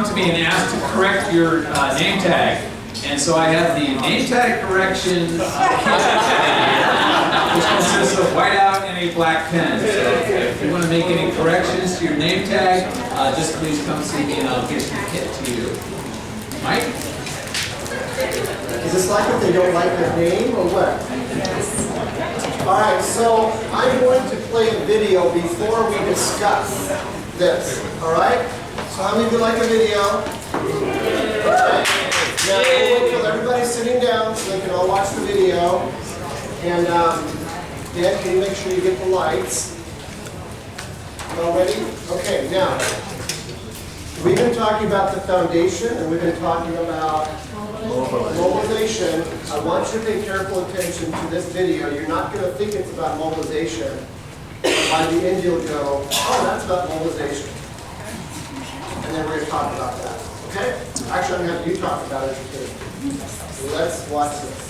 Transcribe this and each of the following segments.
come to me and ask to correct your name tag. And so I have the name tag correction kit which consists of whiteout and a black pen. So if you want to make any corrections to your name tag, just please come see me and I'll get the kit to you. Mike? Is this like if they don't like their name or what? Alright, so I'm going to play a video before we discuss this. Alright? So how many of you like a video? Okay. Now we'll wait till everybody's sitting down so they can all watch the video. And Dan, can you make sure you get the lights? All ready? Okay, now we've been talking about the foundation and we've been talking about mobilization. I want you to pay careful attention to this video. You're not going to think it's about mobilization. By the end you'll go, oh, that's about mobilization. And then we're going to talk about that. Okay? Actually, I'm going to have you talk about it too. So let's watch this.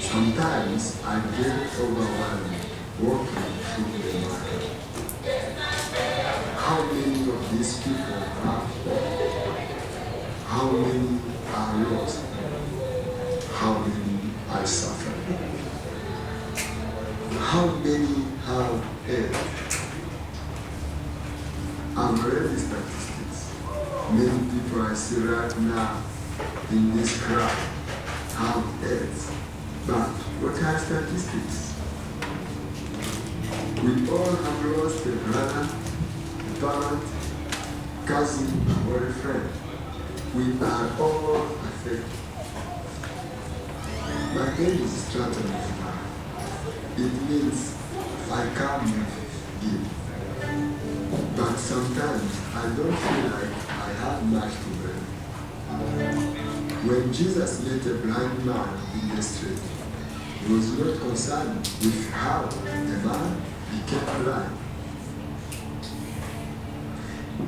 Sometimes I get overwhelmed walking through the market. How many of these people are poor? How many are lost? How many are suffering? How many have AIDS? I've read the statistics. Many people I see right now in this crowd have AIDS. But what are statistics? We all have lost a brother, a parent, cousin, or a friend. We are all affected. My name is Stratton of Life. It means I come with give. But sometimes I don't feel like I have much to bear. When Jesus met a blind man in the street, he was not concerned with how the man became blind.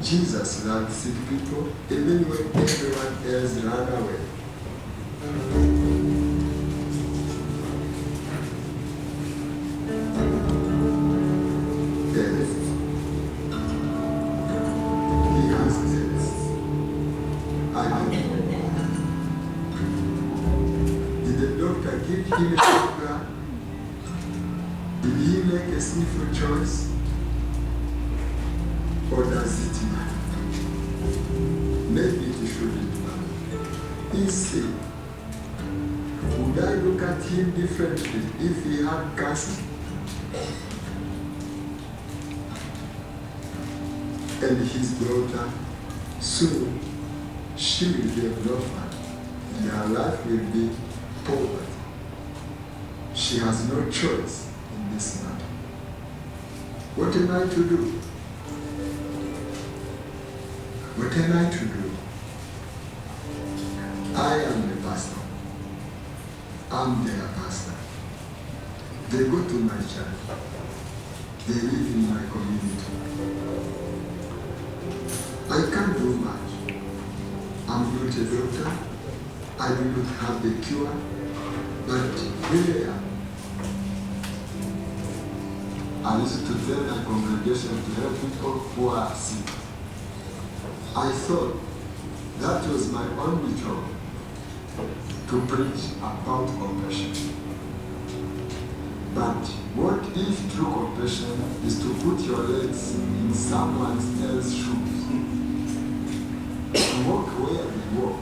Jesus loved sick people even when everyone else ran away. Yes. He has this. I don't know. Did the doctor give him a program? Did he make a sinful choice? Or does it matter? Maybe it shouldn't matter. He's sick. Would I look at him differently if he had cancer? And his daughter, soon she will be an orphan, and her life will be poverty. She has no choice in this matter. What am I to do? What am I to do? I am the pastor. I'm their pastor. They go to my church. They live in my community. I can't do much. I'm not a doctor. I do not have the cure. But here I am. I used to tell my congregation to help people who are sick. I thought that was my only job, to preach about compassion. But what if true compassion is to put your legs in someone else's shoes, to walk where they walk?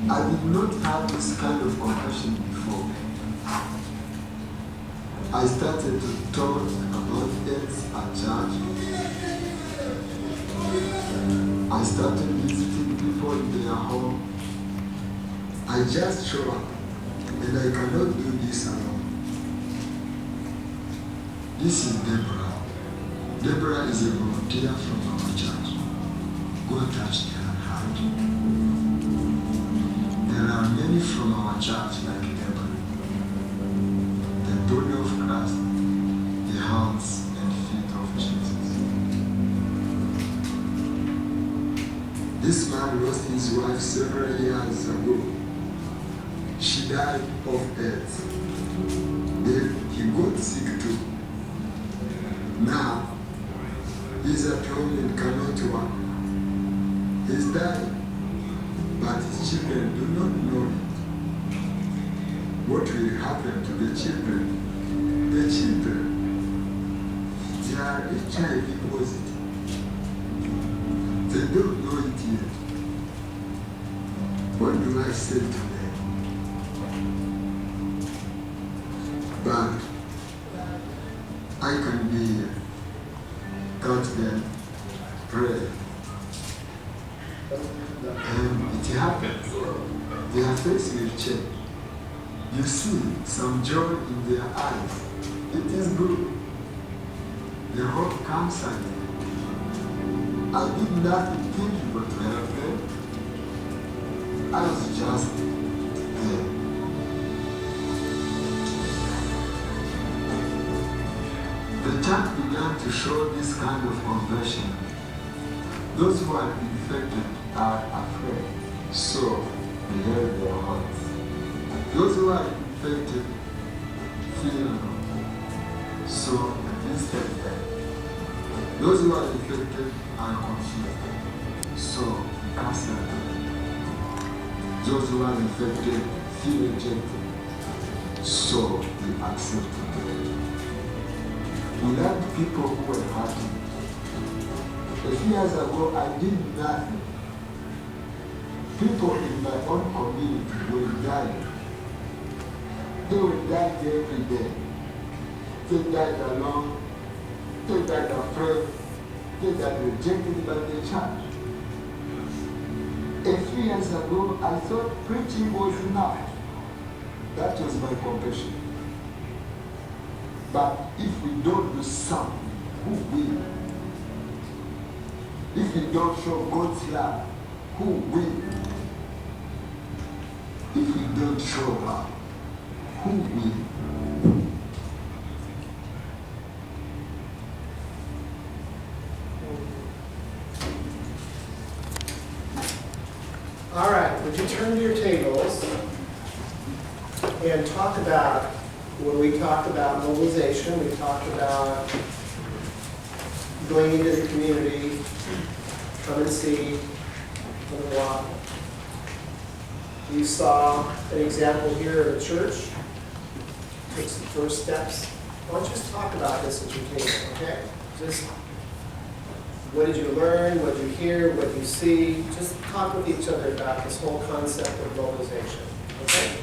I did not have this kind of compassion before. I started to talk about AIDS at church. I started visiting people in their home. I just show up, and I cannot do this alone. This is Deborah. Deborah is a volunteer from our church. God touched her heart. There are many from our church like Deborah. The body of Christ, the This man lost his wife several years ago. She died of AIDS. Then he got sick too. Now, he's at home and cannot work. He's dying, but his children do not know it. What will happen to the children? The children, they are HIV positive. They don't know it yet. What do I say to them? But I can be here, count them, pray. And it happens. Their face will change. You see some joy in their eyes. It is good. The hope comes again. I did nothing thinking but to help them. I was just there. The church began to show this kind of conversion. Those who are infected are afraid, so they held their hearts. Those who are infected fear, so they visited them. Those who are infected are confused, so we cancel them. Those who are infected feel rejected, so we accept them. We loved people who were happy. A few years ago, I did nothing. People in my own community were dying. They will die every day. They died alone. They died afraid. They died rejected by the church. A few years ago, I thought preaching was enough. That was my compassion. But if we don't do something, who will? If we don't show God's love, who will? If we don't show love, who will? All right, would you turn to your tables and talk about, when we talked about mobilization, we talked about going into the community, come and see, come and walk. You saw an example here at a church, took some first steps. Why don't you just talk about this at your table, okay? Just, what did you learn, what did you hear, what did you see? Just talk with each other about this whole concept of mobilization, okay?